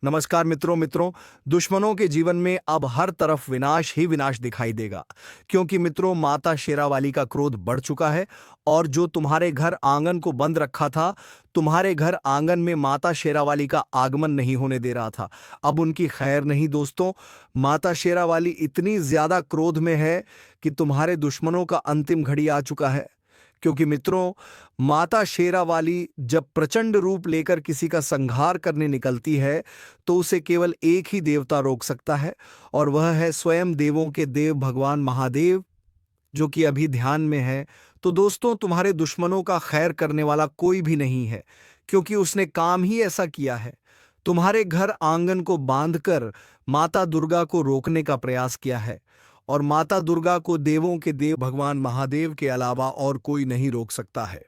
नमस्कार मित्रों मित्रों दुश्मनों के जीवन में अब हर तरफ विनाश ही विनाश दिखाई देगा। क्योंकि मित्रों माता शेरावाली का क्रोध बढ़ चुका है। और जो तुम्हारे घर आंगन को बंद रखा था, तुम्हारे घर आंगन में माता शेरावाली का आगमन नहीं होने दे रहा था, अब उनकी खैर नहीं दोस्तों। माता शेरावाली इतनी ज्यादा क्रोध में है कि तुम्हारे दुश्मनों का अंतिम घड़ी आ चुका है। क्योंकि मित्रों माता शेरावाली जब प्रचंड रूप लेकर किसी का संहार करने निकलती है तो उसे केवल एक ही देवता रोक सकता है, और वह है स्वयं देवों के देव भगवान महादेव, जो कि अभी ध्यान में है। तो दोस्तों तुम्हारे दुश्मनों का खैर करने वाला कोई भी नहीं है, क्योंकि उसने काम ही ऐसा किया है। तुम्हारे घर आंगन को बांधकर माता दुर्गा को रोकने का प्रयास किया है, और माता दुर्गा को देवों के देव भगवान महादेव के अलावा और कोई नहीं रोक सकता है।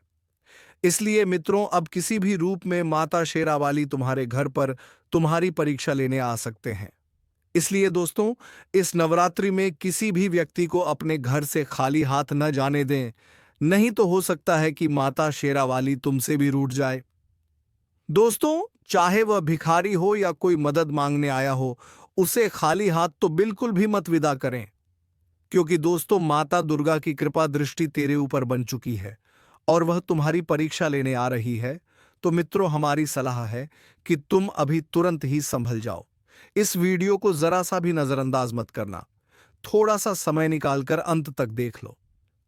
इसलिए मित्रों अब किसी भी रूप में माता शेरावाली तुम्हारे घर पर तुम्हारी परीक्षा लेने आ सकते हैं। इसलिए दोस्तों इस नवरात्रि में किसी भी व्यक्ति को अपने घर से खाली हाथ न जाने दें, नहीं तो हो सकता है कि माता शेरावाली तुमसे भी रूठ जाए। दोस्तों चाहे वह भिखारी हो या कोई मदद मांगने आया हो, उसे खाली हाथ तो बिल्कुल भी मत विदा करें। क्योंकि दोस्तों माता दुर्गा की कृपा दृष्टि तेरे ऊपर बन चुकी है और वह तुम्हारी परीक्षा लेने आ रही है। तो मित्रों हमारी सलाह है कि तुम अभी तुरंत ही संभल जाओ। इस वीडियो को जरा सा भी नजरअंदाज मत करना, थोड़ा सा समय निकालकर अंत तक देख लो।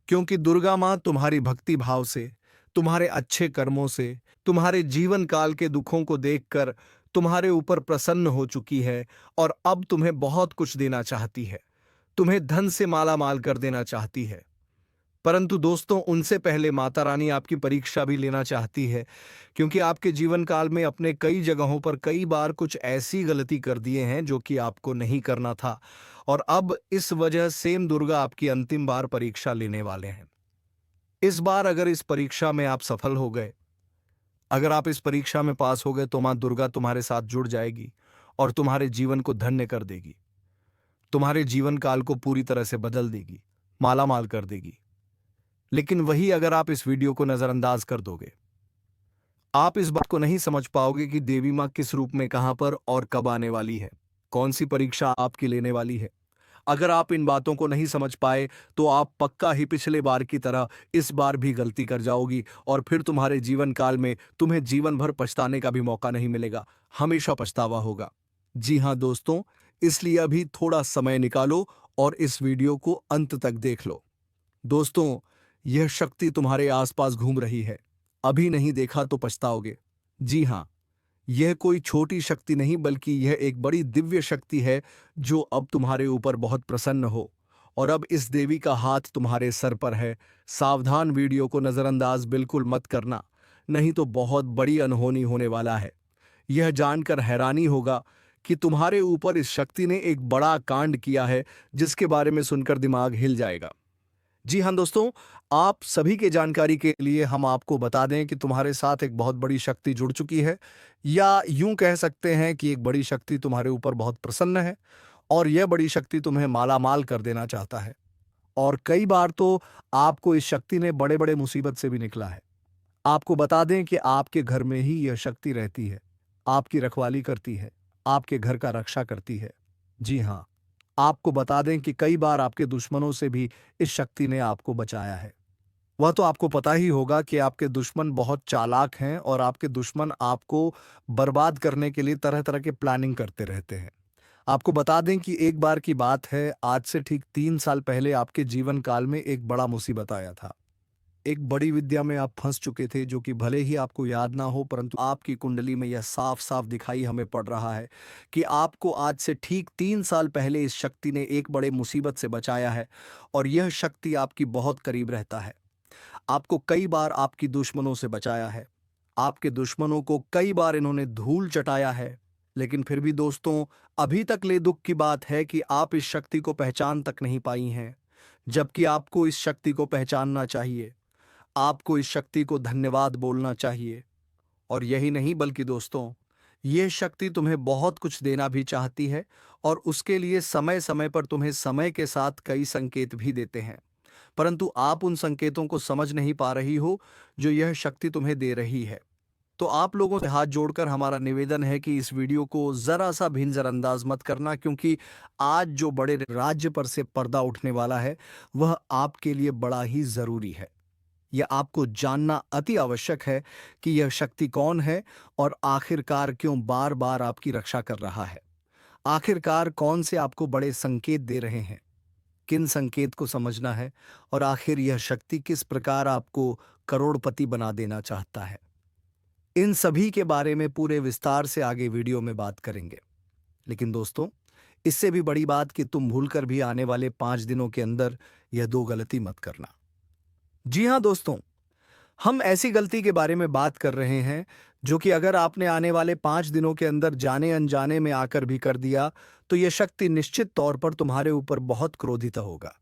क्योंकि दुर्गा मां तुम्हारी भक्ति भाव से, तुम्हारे अच्छे कर्मों से, तुम्हारे जीवन काल के दुखों को देखकर तुम्हारे ऊपर प्रसन्न हो चुकी है और अब तुम्हें बहुत कुछ देना चाहती है। तुम्हें धन से माला माल कर देना चाहती है। परंतु दोस्तों उनसे पहले माता रानी आपकी परीक्षा भी लेना चाहती है, क्योंकि आपके जीवन काल में अपने कई जगहों पर कई बार कुछ ऐसी गलती कर दिए हैं जो कि आपको नहीं करना था, और अब इस वजह सेम दुर्गा आपकी अंतिम बार परीक्षा लेने वाले हैं। इस बार अगर इस परीक्षा में आप सफल हो गए, अगर आप इस परीक्षा में पास हो गए, तो मां दुर्गा तुम्हारे साथ जुड़ जाएगी और तुम्हारे जीवन को धन्य कर देगी, तुम्हारे जीवन काल को पूरी तरह से बदल देगी, मालामाल कर देगी। लेकिन वही अगर आप इस वीडियो को नजरअंदाज कर दोगे, आप इस बात को नहीं समझ पाओगे कि देवी मां किस रूप में कहां पर और कब आने वाली है, कौन सी परीक्षा आपकी लेने वाली है। अगर आप इन बातों को नहीं समझ पाए तो आप पक्का ही पिछले बार की तरह इस बार भी गलती कर जाओगी, और फिर तुम्हारे जीवन काल में तुम्हें जीवन भर पछताने का भी मौका नहीं मिलेगा, हमेशा पछतावा होगा। जी हां दोस्तों, इसलिए अभी थोड़ा समय निकालो और इस वीडियो को अंत तक देख लो। दोस्तों यह शक्ति तुम्हारे आसपास घूम रही है, अभी नहीं देखा तो पछताओगे। जी हां, यह कोई छोटी शक्ति नहीं बल्कि यह एक बड़ी दिव्य शक्ति है जो अब तुम्हारे ऊपर बहुत प्रसन्न हो, और अब इस देवी का हाथ तुम्हारे सर पर है। सावधान, वीडियो को नजरअंदाज बिल्कुल मत करना, नहीं तो बहुत बड़ी अनहोनी होने वाला है। यह जानकर हैरानी होगा कि तुम्हारे ऊपर इस शक्ति ने एक बड़ा कांड किया है, जिसके बारे में सुनकर दिमाग हिल जाएगा। जी हाँ दोस्तों, आप सभी के जानकारी के लिए हम आपको बता दें कि तुम्हारे साथ एक बहुत बड़ी शक्ति जुड़ चुकी है, या यूं कह सकते हैं कि एक बड़ी शक्ति तुम्हारे ऊपर बहुत प्रसन्न है, और यह बड़ी शक्ति तुम्हें मालामाल कर देना चाहता है। और कई बार तो आपको इस शक्ति ने बड़े बड़े मुसीबत से भी निकला है। आपको बता दें कि आपके घर में ही यह शक्ति रहती है, आपकी रखवाली करती है, आपके घर का रक्षा करती है। जी हाँ, आपको बता दें कि कई बार आपके दुश्मनों से भी इस शक्ति ने आपको बचाया है। वह तो आपको पता ही होगा कि आपके दुश्मन बहुत चालाक हैं और आपके दुश्मन आपको बर्बाद करने के लिए तरह तरह के प्लानिंग करते रहते हैं। आपको बता दें कि एक बार की बात है, आज से ठीक 3 साल पहले आपके जीवन काल में एक बड़ा मुसीबत आया था। एक बड़ी विद्या में आप फंस चुके थे, जो कि भले ही आपको याद ना हो, परंतु आपकी कुंडली में यह साफ साफ दिखाई हमें पड़ रहा है कि आपको आज से ठीक 3 साल पहले इस शक्ति ने एक बड़े मुसीबत से बचाया है, और यह शक्ति आपकी बहुत करीब रहता है। आपको कई बार आपकी दुश्मनों से बचाया है, आपके दुश्मनों को कई बार इन्होंने धूल चटाया है। लेकिन फिर भी दोस्तों अभी तक ले दुख की बात है कि आप इस शक्ति को पहचान तक नहीं पाई हैं, जबकि आपको इस शक्ति को पहचानना चाहिए। आपको इस शक्ति को धन्यवाद बोलना चाहिए। और यही नहीं बल्कि दोस्तों ये शक्ति तुम्हें बहुत कुछ देना भी चाहती है, और उसके लिए समय समय पर तुम्हें समय के साथ कई संकेत भी देते हैं, परंतु आप उन संकेतों को समझ नहीं पा रही हो जो यह शक्ति तुम्हें दे रही है। तो आप लोगों से हाथ जोड़कर हमारा निवेदन है कि इस वीडियो को जरा सा भी नजरअंदाज मत करना, क्योंकि आज जो बड़े राज्य पर से पर्दा उठने वाला है वह आपके लिए बड़ा ही जरूरी है। यह आपको जानना अति आवश्यक है कि यह शक्ति कौन है और आखिरकार क्यों बार बार आपकी रक्षा कर रहा है। आखिरकार कौन से आपको बड़े संकेत दे रहे हैं, किन संकेत को समझना है, और आखिर यह शक्ति किस प्रकार आपको करोड़पति बना देना चाहता है। इन सभी के बारे में पूरे विस्तार से आगे वीडियो में बात करेंगे। लेकिन दोस्तों, इससे भी बड़ी बात कि तुम भूलकर भी आने वाले 5 दिनों के अंदर यह दो गलती मत करना। जी हां दोस्तों, हम ऐसी गलती के बारे में बात कर रहे हैं जो कि अगर आपने आने वाले 5 दिनों के अंदर जाने अनजाने में आकर भी कर दिया तो यह शक्ति निश्चित तौर पर तुम्हारे ऊपर बहुत क्रोधित होगा,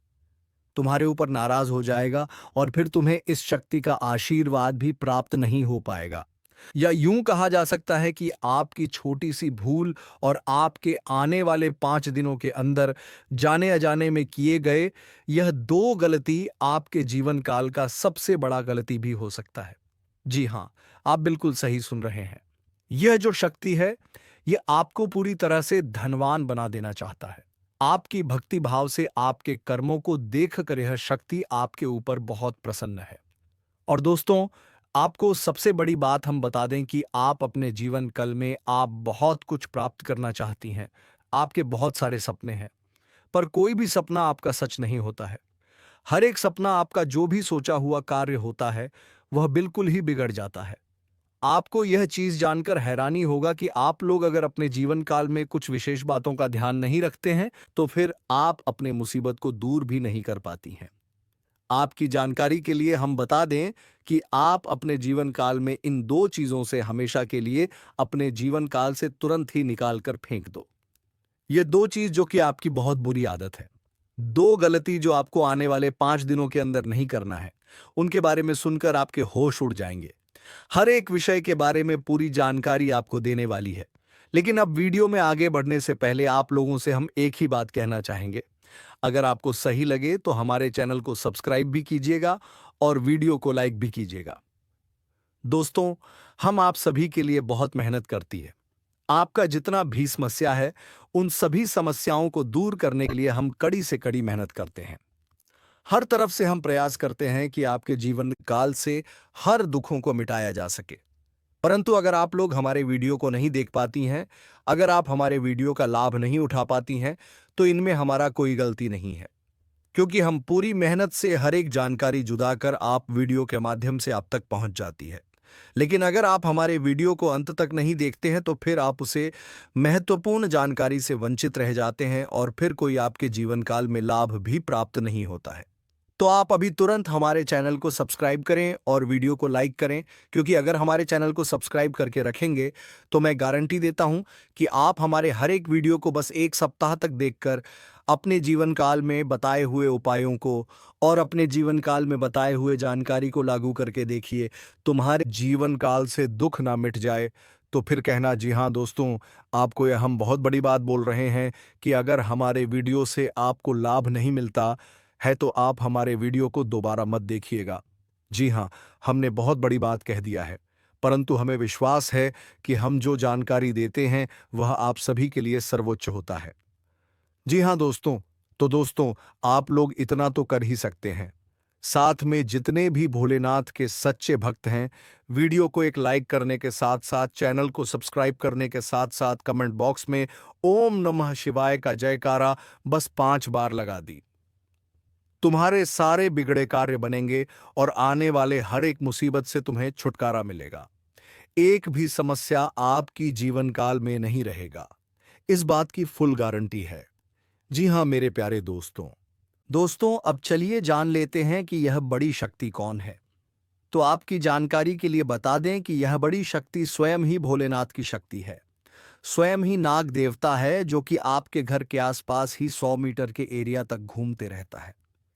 तुम्हारे ऊपर नाराज हो जाएगा, और फिर तुम्हें इस शक्ति का आशीर्वाद भी प्राप्त नहीं हो पाएगा। या यूं कहा जा सकता है कि आपकी छोटी सी भूल और आपके आने वाले 5 दिनों के अंदर जाने अजाने में किए गए यह दो गलती आपके जीवन काल का सबसे बड़ा गलती भी हो सकता है। जी हां, आप बिल्कुल सही सुन रहे हैं। यह जो शक्ति है यह आपको पूरी तरह से धनवान बना देना चाहता है। आपकी भक्ति भाव से आपके कर्मों को देखकर यह शक्ति आपके ऊपर बहुत प्रसन्न है। और दोस्तों, आपको सबसे बड़ी बात हम बता दें कि आप अपने जीवन काल में आप बहुत कुछ प्राप्त करना चाहती हैं। आपके बहुत सारे सपने हैं, पर कोई भी सपना आपका सच नहीं होता है। हर एक सपना आपका जो भी सोचा हुआ कार्य होता है वह बिल्कुल ही बिगड़ जाता है। आपको यह चीज जानकर हैरानी होगा कि आप लोग अगर अपने जीवन काल में कुछ विशेष बातों का ध्यान नहीं रखते हैं तो फिर आप अपने मुसीबत को दूर भी नहीं कर पाती हैं। आपकी जानकारी के लिए हम बता दें कि आप अपने जीवन काल में इन दो चीजों से हमेशा के लिए अपने जीवन काल से तुरंत ही निकाल कर फेंक दो। ये दो चीज जो कि आपकी बहुत बुरी आदत है, दो गलती जो आपको आने वाले 5 दिनों के अंदर नहीं करना है, उनके बारे में सुनकर आपके होश उड़ जाएंगे। हर एक विषय के बारे में पूरी जानकारी आपको देने वाली है। लेकिन अब वीडियो में आगे बढ़ने से पहले आप लोगों से हम एक ही बात कहना चाहेंगे। अगर आपको सही लगे तो हमारे चैनल को सब्सक्राइब भी कीजिएगा और वीडियो को लाइक भी कीजिएगा। दोस्तों, हम आप सभी के लिए बहुत मेहनत करती है। आपका जितना भी समस्या है उन सभी समस्याओं को दूर करने के लिए हम कड़ी से कड़ी मेहनत करते हैं। हर तरफ से हम प्रयास करते हैं कि आपके जीवन काल से हर दुखों को मिटाया जा सके। परंतु अगर आप लोग हमारे वीडियो को नहीं देख पाती हैं, अगर आप हमारे वीडियो का लाभ नहीं उठा पाती हैं, तो इनमें हमारा कोई गलती नहीं है, क्योंकि हम पूरी मेहनत से हर एक जानकारी जुदा कर आप वीडियो के माध्यम से आप तक पहुंच जाती है। लेकिन अगर आप हमारे वीडियो को अंत तक नहीं देखते हैं तो फिर आप उसे महत्वपूर्ण जानकारी से वंचित रह जाते हैं और फिर कोई आपके जीवन काल में लाभ भी प्राप्त नहीं होता है। तो आप अभी तुरंत हमारे चैनल को सब्सक्राइब करें और वीडियो को लाइक करें, क्योंकि अगर हमारे चैनल को सब्सक्राइब करके रखेंगे तो मैं गारंटी देता हूं कि आप हमारे हर एक वीडियो को बस 1 सप्ताह तक देखकर अपने जीवन काल में बताए हुए उपायों को और अपने जीवन काल में बताए हुए जानकारी को लागू करके देखिए। तुम्हारे जीवन काल से दुख ना मिट जाए तो फिर कहना जी हाँ दोस्तों, आपको यह हम बहुत बड़ी बात बोल रहे हैं कि अगर हमारे वीडियो से आपको लाभ नहीं मिलता है तो आप हमारे वीडियो को दोबारा मत देखिएगा। जी हाँ, हमने बहुत बड़ी बात कह दिया है, परंतु हमें विश्वास है कि हम जो जानकारी देते हैं वह आप सभी के लिए सर्वोच्च होता है। जी हाँ दोस्तों, तो दोस्तों, आप लोग इतना तो कर ही सकते हैं। साथ में जितने भी भोलेनाथ के सच्चे भक्त हैं, वीडियो को एक लाइक करने के साथ साथ चैनल को सब्सक्राइब करने के साथ साथ कमेंट बॉक्स में ओम नमः शिवाय का जयकारा बस 5 बार लगा दी। तुम्हारे सारे बिगड़े कार्य बनेंगे और आने वाले हर एक मुसीबत से तुम्हें छुटकारा मिलेगा। एक भी समस्या आपकी जीवन काल में नहीं रहेगा, इस बात की फुल गारंटी है। जी हाँ मेरे प्यारे दोस्तों, अब चलिए जान लेते हैं कि यह बड़ी शक्ति कौन है। तो आपकी जानकारी के लिए बता दें कि यह बड़ी शक्ति स्वयं ही भोलेनाथ की शक्ति है। स्वयं ही नाग देवता है जो कि आपके घर के आसपास ही 100 मीटर के एरिया तक घूमते रहता है,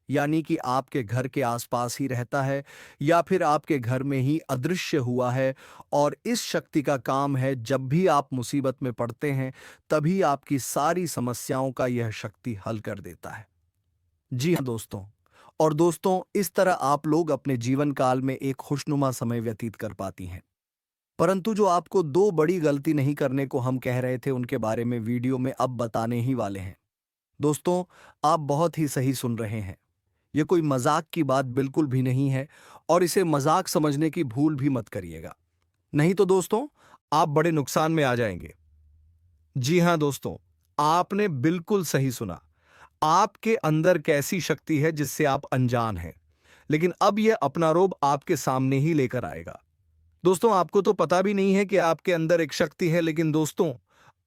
यानी कि आपके घर के आसपास ही रहता है या फिर आपके घर में ही अदृश्य हुआ है। और इस शक्ति का काम है जब भी आप मुसीबत में पड़ते हैं तभी आपकी सारी समस्याओं का यह शक्ति हल कर देता है। जी हाँ दोस्तों, और दोस्तों, इस तरह आप लोग अपने जीवन काल में एक खुशनुमा समय व्यतीत कर पाती हैं। परंतु जो आपको दो बड़ी गलती नहीं करने को हम कह रहे थे उनके बारे में वीडियो में अब बताने ही वाले हैं। दोस्तों, आप बहुत ही सही सुन रहे हैं। ये कोई मजाक की बात बिल्कुल भी नहीं है और इसे मजाक समझने की भूल भी मत करिएगा। नहीं तो दोस्तों, आप बड़े नुकसान में आ जाएंगे। जी हां दोस्तों, आपने बिल्कुल सही सुना। आपके अंदर कैसी शक्ति है जिससे आप अनजान हैं, लेकिन अब यह अपना रोब आपके सामने ही लेकर आएगा। दोस्तों, आपको तो पता भी नहीं है कि आपके अंदर एक शक्ति है, लेकिन दोस्तों,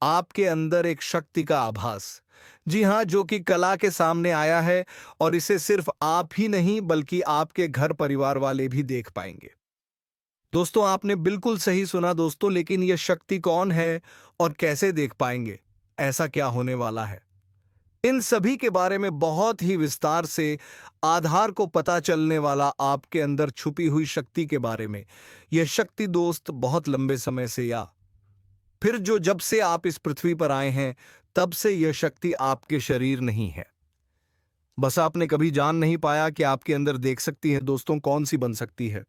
आपके अंदर एक शक्ति का आभास, जी हां, जो कि कला के सामने आया है और इसे सिर्फ आप ही नहीं बल्कि आपके घर परिवार वाले भी देख पाएंगे। दोस्तों, आपने बिल्कुल सही सुना दोस्तों, लेकिन यह शक्ति कौन है और कैसे देख पाएंगे? ऐसा क्या होने वाला है? इन सभी के बारे में बहुत ही विस्तार से आधार को पता चलने वाला आपके अंदर छुपी हुई शक्ति के बारे में। यह शक्ति दोस्त बहुत लंबे समय से या फिर जो जब से आप इस पृथ्वी पर आए हैं तब से यह शक्ति आपके शरीर नहीं है। बस आपने कभी जान नहीं पाया कि आपके अंदर देख सकती है दोस्तों कौन सी बन सकती है।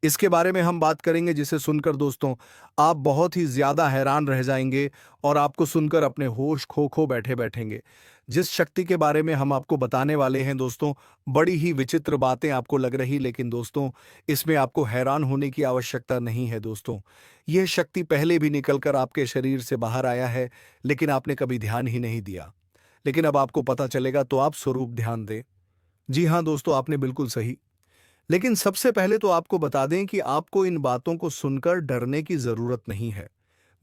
इसके बारे में हम बात करेंगे जिसे सुनकर दोस्तों आप बहुत ही ज्यादा हैरान रह जाएंगे और आपको सुनकर अपने होश खो खो बैठे बैठेंगे। जिस शक्ति के बारे में हम आपको बताने वाले हैं दोस्तों, बड़ी ही विचित्र बातें आपको लग रही, लेकिन दोस्तों इसमें आपको हैरान होने की आवश्यकता नहीं है दोस्तों। यह शक्ति पहले भी निकलकर आपके शरीर से बाहर आया है, लेकिन आपने कभी ध्यान ही नहीं दिया। लेकिन अब आपको पता चलेगा तो आप स्वरूप ध्यान दें। जी हाँ दोस्तों, आपने बिल्कुल सही। लेकिन सबसे पहले तो आपको बता दें कि आपको इन बातों को सुनकर डरने की जरूरत नहीं है,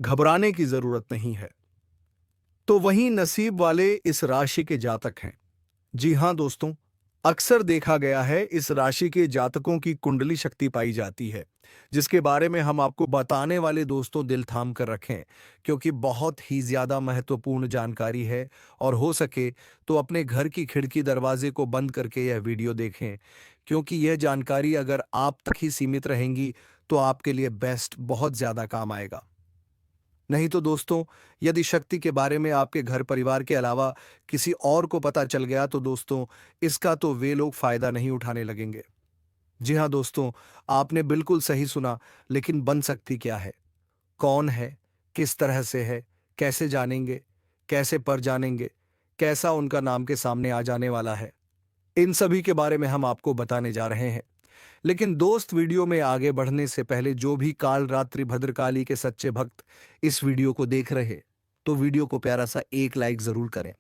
घबराने की जरूरत नहीं है। तो वही नसीब वाले इस राशि के जातक हैं। जी हां दोस्तों, अक्सर देखा गया है इस राशि के जातकों की कुंडली शक्ति पाई जाती है, जिसके बारे में हम आपको बताने वाले दोस्तों दिल थाम कर रखें, क्योंकि बहुत ही ज्यादा महत्वपूर्ण जानकारी है। और हो सके तो अपने घर की खिड़की दरवाजे को बंद करके यह वीडियो देखें, क्योंकि यह जानकारी अगर आप तक ही सीमित रहेंगी तो आपके लिए बेस्ट बहुत ज्यादा काम आएगा। नहीं तो दोस्तों, यदि शक्ति के बारे में आपके घर परिवार के अलावा किसी और को पता चल गया तो दोस्तों इसका तो वे लोग फायदा नहीं उठाने लगेंगे। जी हाँ दोस्तों, आपने बिल्कुल सही सुना। लेकिन बन सकती क्या है, कौन है, किस तरह से है, कैसे जानेंगे, कैसे पर जानेंगे, कैसा उनका नाम के सामने आ जाने वाला है, इन सभी के बारे में हम आपको बताने जा रहे हैं। लेकिन दोस्त, वीडियो में आगे बढ़ने से पहले जो भी काल रात्रि भद्रकाली के सच्चे भक्त इस वीडियो को देख रहे, तो वीडियो को प्यारा सा एक लाइक जरूर करें।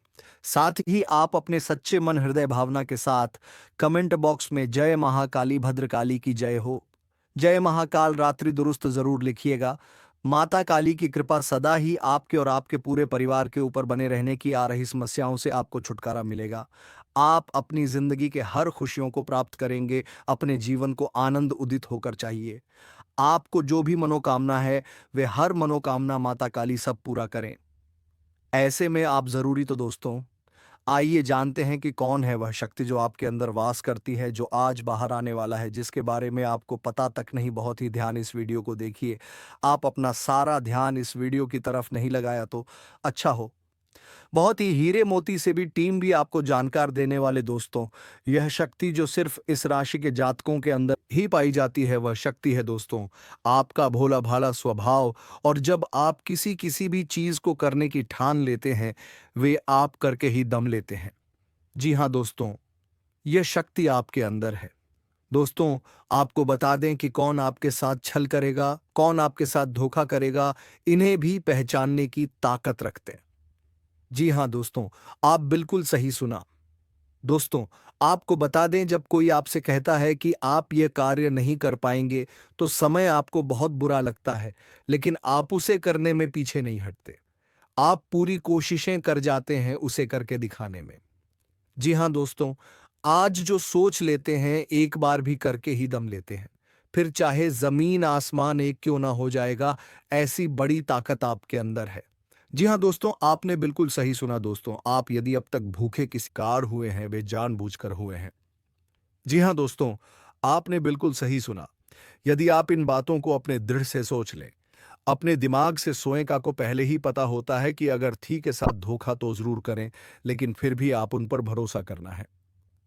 साथ ही आप अपने सच्चे मन हृदय भावना के साथ कमेंट बॉक्स में जय महाकाली भद्रकाली की जय हो, जय महाकाल रात्रि दुरुस्त जरूर लिखिएगा। माता काली की कृपा सदा ही आपके और आपके पूरे परिवार के ऊपर बने रहने की, आ रही समस्याओं से आपको छुटकारा मिलेगा। आप अपनी जिंदगी के हर खुशियों को प्राप्त करेंगे। अपने जीवन को आनंद उदित होकर चाहिए। आपको जो भी मनोकामना है वे हर मनोकामना माता काली सब पूरा करें। ऐसे में आप जरूरी तो दोस्तों आइए जानते हैं कि कौन है वह शक्ति जो आपके अंदर वास करती है, जो आज बाहर आने वाला है, जिसके बारे में आपको पता तक नहीं। बहुत ही ध्यान इस वीडियो को देखिए। आप अपना सारा ध्यान इस वीडियो की तरफ नहीं लगाया तो अच्छा हो। बहुत ही हीरे मोती से भी टीम भी आपको जानकार देने वाले दोस्तों, यह शक्ति जो सिर्फ इस राशि के जातकों के अंदर ही पाई जाती है वह शक्ति है दोस्तों आपका भोला भाला स्वभाव। और जब आप किसी किसी भी चीज को करने की ठान लेते हैं, वे आप करके ही दम लेते हैं। जी हाँ दोस्तों, यह शक्ति आपके अंदर है। दोस्तों, आपको बता दें कि कौन आपके साथ छल करेगा, कौन आपके साथ धोखा करेगा, इन्हें भी पहचानने की ताकत रखते हैं। जी हाँ दोस्तों, आप बिल्कुल सही सुना। दोस्तों, आपको बता दें, जब कोई आपसे कहता है कि आप ये कार्य नहीं कर पाएंगे तो समय आपको बहुत बुरा लगता है, लेकिन आप उसे करने में पीछे नहीं हटते। आप पूरी कोशिशें कर जाते हैं उसे करके दिखाने में। जी हाँ दोस्तों, आज जो सोच लेते हैं एक बार भी करके ही दम लेते हैं, फिर चाहे जमीन आसमान एक क्यों ना हो जाएगा, ऐसी बड़ी ताकत आपके अंदर है। जी हाँ दोस्तों, आपने बिल्कुल सही सुना दोस्तों। आप यदि अब तक भूखे किसी कार हुए हैं, वे जानबूझकर हुए हैं। जी हाँ दोस्तों, आपने बिल्कुल सही सुना। यदि आप इन बातों को अपने दृढ़ से सोच लें, अपने दिमाग से सोएं का को पहले ही पता होता है कि अगर थी के साथ धोखा तो जरूर करें, लेकिन फिर भी आप उन पर भरोसा करना है।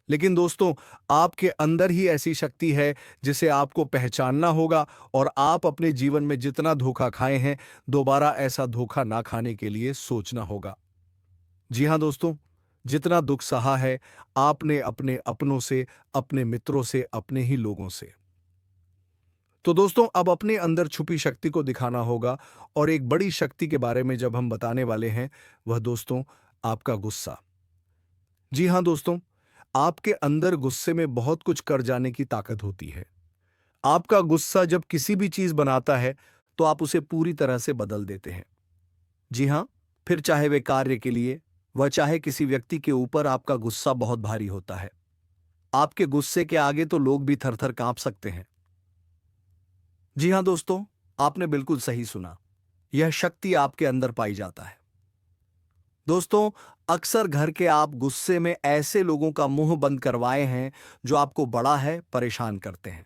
लेकिन दोस्तों, आपके अंदर ही ऐसी शक्ति है जिसे आपको पहचानना होगा और आप अपने जीवन में जितना धोखा खाए हैं, दोबारा ऐसा धोखा ना खाने के लिए सोचना होगा। जी हाँ दोस्तों, जितना दुख सहा है आपने अपने अपनों से, अपने मित्रों से, अपने ही लोगों से। तो दोस्तों, अब अपने अंदर छुपी शक्ति को दिखाना होगा और एक बड़ी शक्ति के बारे में जब हम बताने वाले हैं, वह दोस्तों आपका गुस्सा। जी हाँ दोस्तों, आपके अंदर गुस्से में बहुत कुछ कर जाने की ताकत होती है। आपका गुस्सा जब किसी भी चीज बनाता है, तो आप उसे पूरी तरह से बदल देते हैं। जी हाँ, फिर चाहे वे कार्य के लिए, वह चाहे किसी व्यक्ति के ऊपर, आपका गुस्सा बहुत भारी होता है। आपके गुस्से के आगे तो लोग भी थर-थर कांप सकते हैं। जी हाँ दोस्तों, आपने बिल्कुल सही सुना। यह शक्ति आपके अंदर पाई जाता है। दोस्तों, अक्सर घर के आप गुस्से में ऐसे लोगों का मुंह बंद करवाए हैं जो आपको बड़ा है परेशान करते हैं।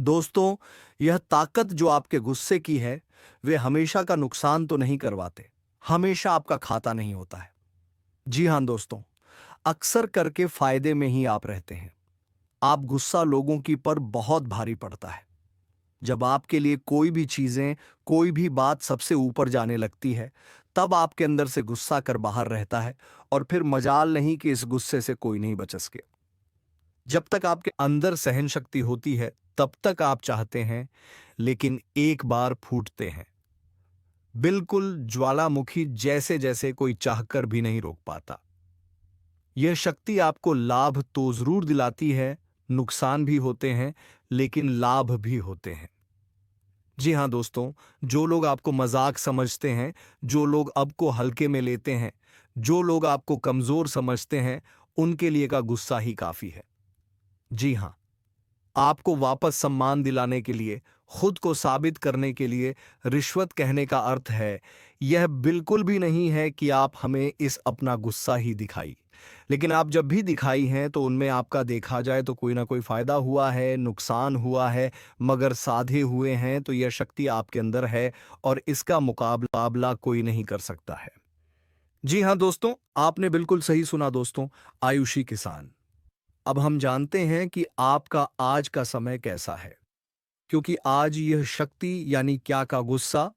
दोस्तों, यह ताकत जो आपके गुस्से की है, वे हमेशा का नुकसान तो नहीं करवाते, हमेशा आपका खाता नहीं होता है। जी हां दोस्तों, अक्सर करके फायदे में ही आप रहते हैं। आप गुस्सा लोगों की पर बहुत भारी पड़ता है। जब आपके लिए कोई भी चीजें, कोई भी बात सबसे ऊपर जाने लगती है, तब आपके अंदर से गुस्सा कर बाहर रहता है और फिर मजाल नहीं कि इस गुस्से से कोई नहीं बच सके। जब तक आपके अंदर सहन शक्ति होती है, तब तक आप चाहते हैं, लेकिन एक बार फूटते हैं। बिल्कुल ज्वालामुखी जैसे जैसे कोई चाहकर भी नहीं रोक पाता। यह शक्ति आपको लाभ तो जरूर दिलाती है, नुकसान भी होते हैं, लेकिन लाभ भी होते हैं। जी हाँ दोस्तों, जो लोग आपको मजाक समझते हैं, जो लोग आपको हल्के में लेते हैं, जो लोग आपको कमजोर समझते हैं, उनके लिए का गुस्सा ही काफी है। जी हाँ, आपको वापस सम्मान दिलाने के लिए, खुद को साबित करने के लिए रिश्वत कहने का अर्थ है, यह बिल्कुल भी नहीं है कि आप हमें इस अपना गुस्सा ही दिखाई। लेकिन आप जब भी दिखाई हैं तो उनमें आपका देखा जाए तो कोई ना कोई फायदा हुआ है, नुकसान हुआ है, मगर साधे हुए हैं तो यह शक्ति आपके अंदर है और इसका मुकाबला कोई नहीं कर सकता है। जी हाँ दोस्तों, आपने बिल्कुल सही सुना दोस्तों, आयुषी किसान। अब हम जानते हैं कि आपका आज का समय कैसा है, क्योंकि आज यह शक्ति यानी क्या का गुस्सा,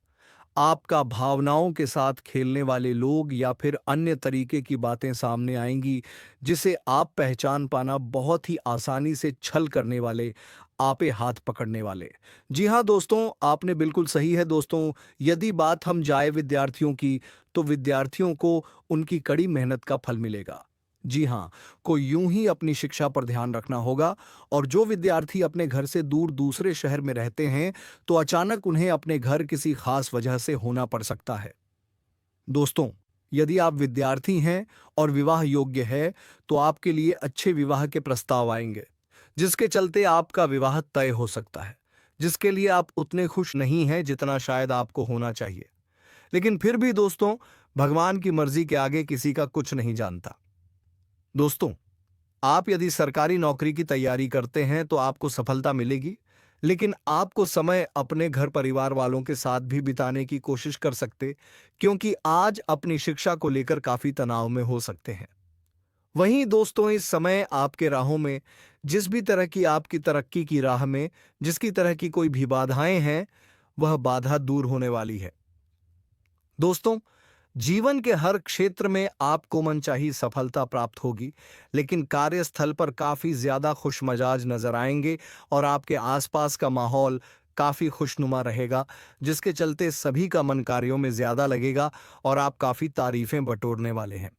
आपका भावनाओं के साथ खेलने वाले लोग या फिर अन्य तरीके की बातें सामने आएंगी, जिसे आप पहचान पाना बहुत ही आसानी से छल करने वाले, आपे हाथ पकड़ने वाले। जी हाँ दोस्तों, आपने बिल्कुल सही है दोस्तों। यदि बात हम जाए विद्यार्थियों की, तो विद्यार्थियों को उनकी कड़ी मेहनत का फल मिलेगा। जी हाँ, को यूं ही अपनी शिक्षा पर ध्यान रखना होगा। और जो विद्यार्थी अपने घर से दूर दूसरे शहर में रहते हैं, तो अचानक उन्हें अपने घर किसी खास वजह से होना पड़ सकता है। दोस्तों, यदि आप विद्यार्थी हैं और विवाह योग्य है, तो आपके लिए अच्छे विवाह के प्रस्ताव आएंगे, जिसके चलते आपका विवाह तय हो सकता है, जिसके लिए आप उतने खुश नहीं हैं जितना शायद आपको होना चाहिए। लेकिन फिर भी दोस्तों, भगवान की मर्जी के आगे किसी का कुछ नहीं जानता। दोस्तों, आप यदि सरकारी नौकरी की तैयारी करते हैं तो आपको सफलता मिलेगी, लेकिन आपको समय अपने घर परिवार वालों के साथ भी बिताने की कोशिश कर सकते, क्योंकि आज अपनी शिक्षा को लेकर काफी तनाव में हो सकते हैं। वहीं दोस्तों, इस समय आपके राहों में, जिस भी तरह की आपकी तरक्की की राह में जिसकी तरह की कोई भी बाधाएं हैं, वह बाधा दूर होने वाली है। दोस्तों, जीवन के हर क्षेत्र में आपको मनचाही सफलता प्राप्त होगी, लेकिन कार्यस्थल पर काफी ज्यादा खुशमजाज नजर आएंगे और आपके आसपास का माहौल काफी खुशनुमा रहेगा, जिसके चलते सभी का मन कार्यों में ज्यादा लगेगा और आप काफी तारीफें बटोरने वाले हैं।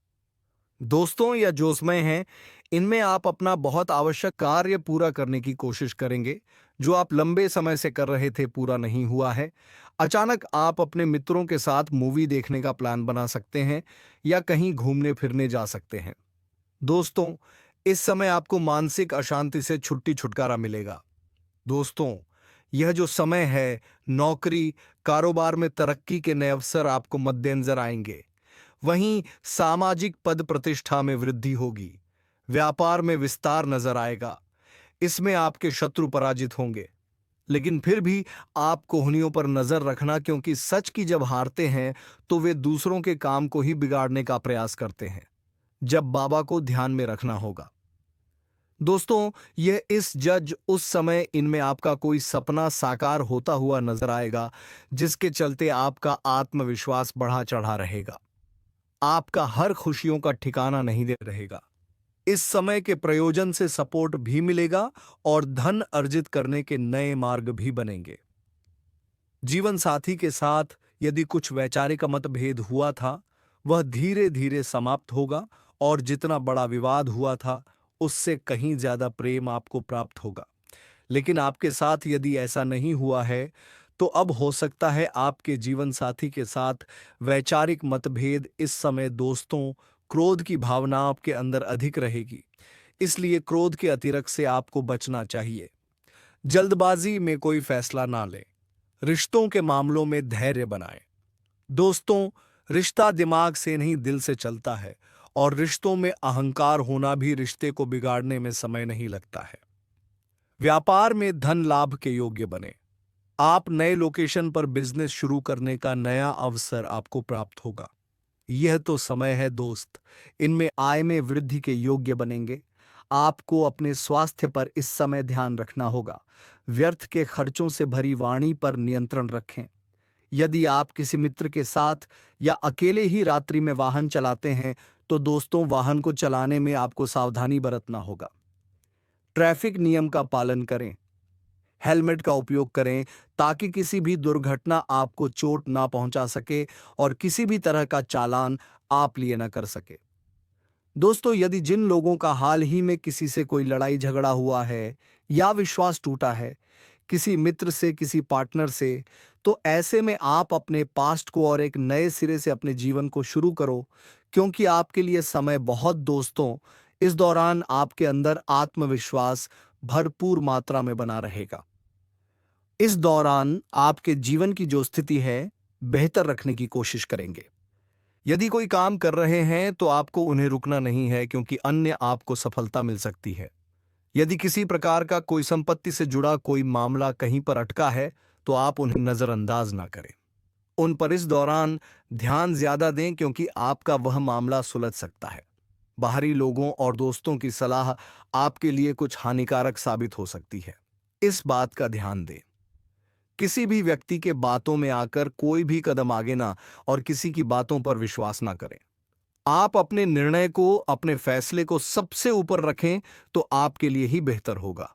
दोस्तों, या जोशमय हैं, इनमें आप अपना बहुत आवश्यक कार्य पूरा करने की कोशिश करेंगे, जो आप लंबे समय से कर रहे थे पूरा नहीं हुआ है। अचानक आप अपने मित्रों के साथ मूवी देखने का प्लान बना सकते हैं या कहीं घूमने फिरने जा सकते हैं। दोस्तों, इस समय आपको मानसिक अशांति से छुट्टी छुटकारा मिलेगा। दोस्तों, यह जो समय है, नौकरी, कारोबार में तरक्की के नए अवसर आपको मद्देनजर आएंगे। वहीं सामाजिक पद प्रतिष्ठा में वृद्धि होगी, व्यापार में विस्तार नजर आएगा। इसमें आपके शत्रु पराजित होंगे, लेकिन फिर भी आप कोहनियों पर नजर रखना, क्योंकि सच की जब हारते हैं तो वे दूसरों के काम को ही बिगाड़ने का प्रयास करते हैं। जब बाबा को ध्यान में रखना होगा। दोस्तों, यह इस जज उस समय इनमें आपका कोई सपना साकार होता हुआ नजर आएगा, जिसके चलते आपका आत्मविश्वास बढ़ा चढ़ा रहेगा। आपका हर खुशियों का ठिकाना नहीं दे रहेगा। इस समय के प्रयोजन से सपोर्ट भी मिलेगा और धन अर्जित करने के नए मार्ग भी बनेंगे। जीवन साथी के साथ यदि कुछ वैचारिक मतभेद हुआ था, वह धीरे धीरे समाप्त होगा और जितना बड़ा विवाद हुआ था, उससे कहीं ज्यादा प्रेम आपको प्राप्त होगा। लेकिन आपके साथ यदि ऐसा नहीं हुआ है, तो अब हो सकता है आपके जीवन साथी के साथ वैचारिक मतभेद इस समय दोस्तों, क्रोध की भावना आपके अंदर अधिक रहेगी। इसलिए क्रोध के अतिरेक से आपको बचना चाहिए। जल्दबाजी में कोई फैसला ना लें। रिश्तों के मामलों में धैर्य बनाएं। दोस्तों, रिश्ता दिमाग से नहीं दिल से चलता है और रिश्तों में अहंकार होना भी रिश्ते को बिगाड़ने में समय नहीं लगता है। व्यापार में धन लाभ के योग्य बने। आप नए लोकेशन पर बिजनेस शुरू करने का नया अवसर आपको प्राप्त होगा। यह तो समय है दोस्त, इनमें आय में वृद्धि के योग्य बनेंगे। आपको अपने स्वास्थ्य पर इस समय ध्यान रखना होगा। व्यर्थ के खर्चों से भरी वाणी पर नियंत्रण रखें। यदि आप किसी मित्र के साथ या अकेले ही रात्रि में वाहन चलाते हैं, तो दोस्तों, वाहन को चलाने में आपको सावधानी बरतना होगा। ट्रैफिक नियम का पालन करें। हेलमेट का उपयोग करें ताकि किसी भी दुर्घटना आपको चोट ना पहुंचा सके और किसी भी तरह का चालान आप लिए ना कर सके। दोस्तों, यदि जिन लोगों का हाल ही में किसी से कोई लड़ाई झगड़ा हुआ है या विश्वास टूटा है, किसी मित्र से, किसी पार्टनर से, तो ऐसे में आप अपने पास्ट को और एक नए सिरे से अपने जीवन को शुरू करो, क्योंकि आपके लिए समय बहुत दोस्तों, इस दौरान आपके अंदर आत्मविश्वास भरपूर मात्रा में बना रहेगा। इस दौरान आपके जीवन की जो स्थिति है, बेहतर रखने की कोशिश करेंगे। यदि कोई काम कर रहे हैं तो आपको उन्हें रुकना नहीं है, क्योंकि अन्य आपको सफलता मिल सकती है। यदि किसी प्रकार का कोई संपत्ति से जुड़ा कोई मामला कहीं पर अटका है, तो आप उन्हें नजरअंदाज ना करें। उन पर इस दौरान ध्यान ज्यादा दें, क्योंकि आपका वह मामला सुलझ सकता है। बाहरी लोगों और दोस्तों की सलाह आपके लिए कुछ हानिकारक साबित हो सकती है। इस बात का ध्यान दें। किसी भी व्यक्ति के बातों में आकर कोई भी कदम आगे ना और किसी की बातों पर विश्वास ना करें। आप अपने निर्णय को, अपने फैसले को सबसे ऊपर रखें, तो आपके लिए ही बेहतर होगा।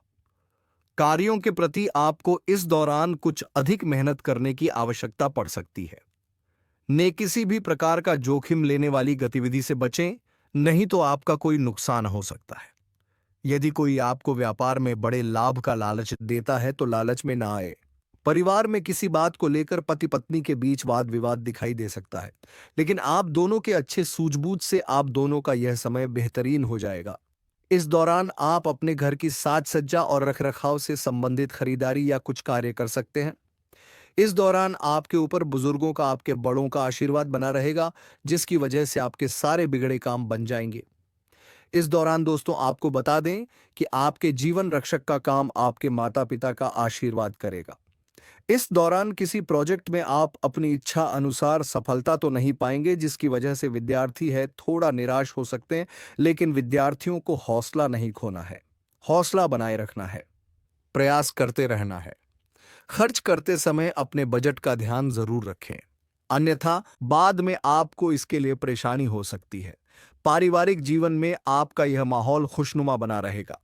कार्यों के प्रति आपको इस दौरान कुछ अधिक मेहनत करने की आवश्यकता पड़ सकती है। ने किसी भी प्रकार का जोखिम लेने वाली गतिविधि से बचें, नहीं तो आपका कोई नुकसान हो सकता है। यदि कोई आपको व्यापार में बड़े लाभ का लालच देता है, तो लालच में ना आए। परिवार में किसी बात को लेकर पति पत्नी के बीच वाद विवाद दिखाई दे सकता है, लेकिन आप दोनों के अच्छे सूझबूझ से आप दोनों का यह समय बेहतरीन हो जाएगा। इस दौरान आप अपने घर की साज सज्जा और रखरखाव से संबंधित खरीदारी या कुछ कार्य कर सकते हैं। इस दौरान आपके ऊपर बुजुर्गों का, आपके बड़ों का आशीर्वाद बना रहेगा, जिसकी वजह से आपके सारे बिगड़े काम बन जाएंगे। इस दौरान दोस्तों, आपको बता दें कि आपके जीवन रक्षक का काम आपके माता पिता का आशीर्वाद करेगा। इस दौरान किसी प्रोजेक्ट में आप अपनी इच्छा अनुसार सफलता तो नहीं पाएंगे, जिसकी वजह से विद्यार्थी है थोड़ा निराश हो सकते हैं, लेकिन विद्यार्थियों को हौसला नहीं खोना है। हौसला बनाए रखना है। प्रयास करते रहना है। खर्च करते समय अपने बजट का ध्यान जरूर रखें, अन्यथा बाद में आपको इसके लिए परेशानी हो सकती है। पारिवारिक जीवन में आपका यह माहौल खुशनुमा बना रहेगा।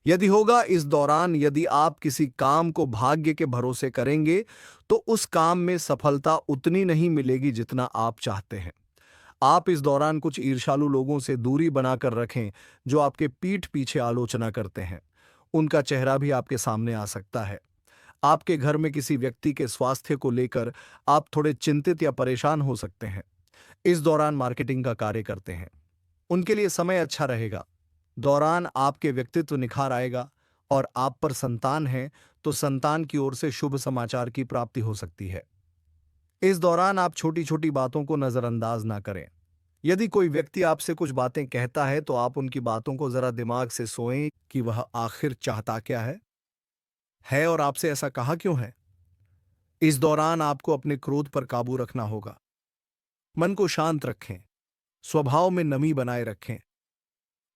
यदि होगा, इस दौरान यदि आप किसी काम को भाग्य के भरोसे करेंगे, तो उस काम में सफलता उतनी नहीं मिलेगी जितना आप चाहते हैं। आप इस दौरान कुछ ईर्ष्यालु लोगों से दूरी बनाकर रखें, जो आपके पीठ पीछे आलोचना करते हैं। उनका चेहरा भी आपके सामने आ सकता है। आपके घर में किसी व्यक्ति के स्वास्थ्य को लेकर आप थोड़े चिंतित या परेशान हो सकते हैं। इस दौरान मार्केटिंग का कार्य करते हैं, उनके लिए समय अच्छा रहेगा। दौरान आपके व्यक्तित्व निखार आएगा और आप पर संतान है, तो संतान की ओर से शुभ समाचार की प्राप्ति हो सकती है। इस दौरान आप छोटी छोटी बातों को नजरअंदाज ना करें। यदि कोई व्यक्ति आपसे कुछ बातें कहता है, तो आप उनकी बातों को जरा दिमाग से सोएं कि वह आखिर चाहता क्या है और आपसे ऐसा कहा क्यों है। इस दौरान आपको अपने क्रोध पर काबू रखना होगा। मन को शांत रखें। स्वभाव में नमी बनाए रखें।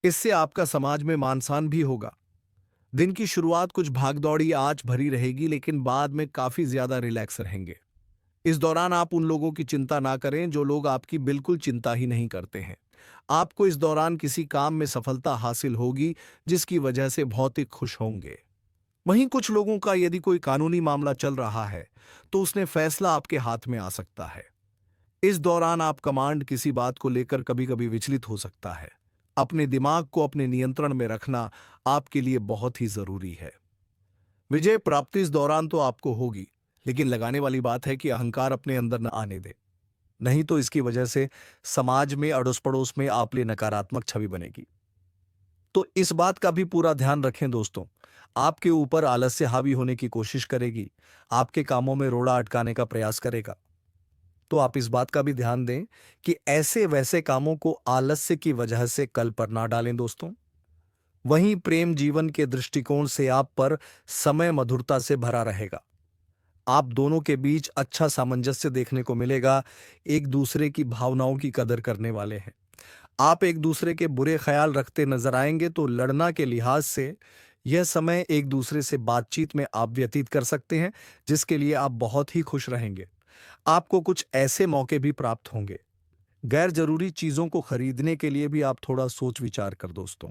इससे आपका समाज में मान सम्मान भी होगा। दिन की शुरुआत कुछ भागदौड़ी आज भरी रहेगी, लेकिन बाद में काफी ज्यादा रिलैक्स रहेंगे। इस दौरान आप उन लोगों की चिंता ना करें जो लोग आपकी बिल्कुल चिंता ही नहीं करते हैं। आपको इस दौरान किसी काम में सफलता हासिल होगी, जिसकी वजह से भौतिक खुश होंगे। वहीं कुछ लोगों का यदि कोई कानूनी मामला चल रहा है, तो उसने फैसला आपके हाथ में आ सकता है। इस दौरान आप कमांड किसी बात को लेकर कभी कभी विचलित हो सकता है। अपने दिमाग को अपने नियंत्रण में रखना आपके लिए बहुत ही जरूरी है। विजय प्राप्ति इस दौरान तो आपको होगी, लेकिन लगाने वाली बात है कि अहंकार अपने अंदर न आने दे। नहीं तो इसकी वजह से समाज में अड़ोस पड़ोस में आप लिए नकारात्मक छवि बनेगी। तो इस बात का भी पूरा ध्यान रखें दोस्तों। आपके ऊपर आलस्य हावी होने की कोशिश करेगी, आपके कामों में रोड़ा अटकाने का प्रयास करेगा। तो आप इस बात का भी ध्यान दें कि ऐसे वैसे कामों को आलस्य की वजह से कल पर ना डालें दोस्तों। वहीं प्रेम जीवन के दृष्टिकोण से आप पर समय मधुरता से भरा रहेगा। आप दोनों के बीच अच्छा सामंजस्य देखने को मिलेगा। एक दूसरे की भावनाओं की कदर करने वाले हैं। आप एक दूसरे के बुरे ख्याल रखते नजर आएंगे, तो लड़ना के लिहाज से यह समय एक दूसरे से बातचीत में आप व्यतीत कर सकते हैं, जिसके लिए आप बहुत ही खुश रहेंगे। आपको कुछ ऐसे मौके भी प्राप्त होंगे। गैर जरूरी चीजों को खरीदने के लिए भी आप थोड़ा सोच विचार कर दोस्तों।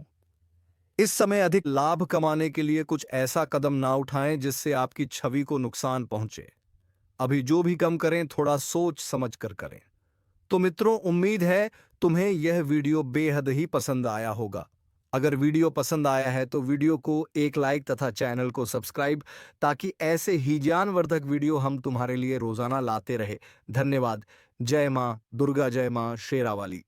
इस समय अधिक लाभ कमाने के लिए कुछ ऐसा कदम ना उठाएं जिससे आपकी छवि को नुकसान पहुंचे। अभी जो भी कम करें, थोड़ा सोच समझ कर करें। तो मित्रों, उम्मीद है तुम्हें यह वीडियो बेहद ही पसंद आया होगा। अगर वीडियो पसंद आया है तो वीडियो को एक लाइक तथा चैनल को सब्सक्राइब, ताकि ऐसे ही ज्ञानवर्धक वीडियो हम तुम्हारे लिए रोजाना लाते रहे। धन्यवाद। जय मां दुर्गा, जय मां शेरावाली।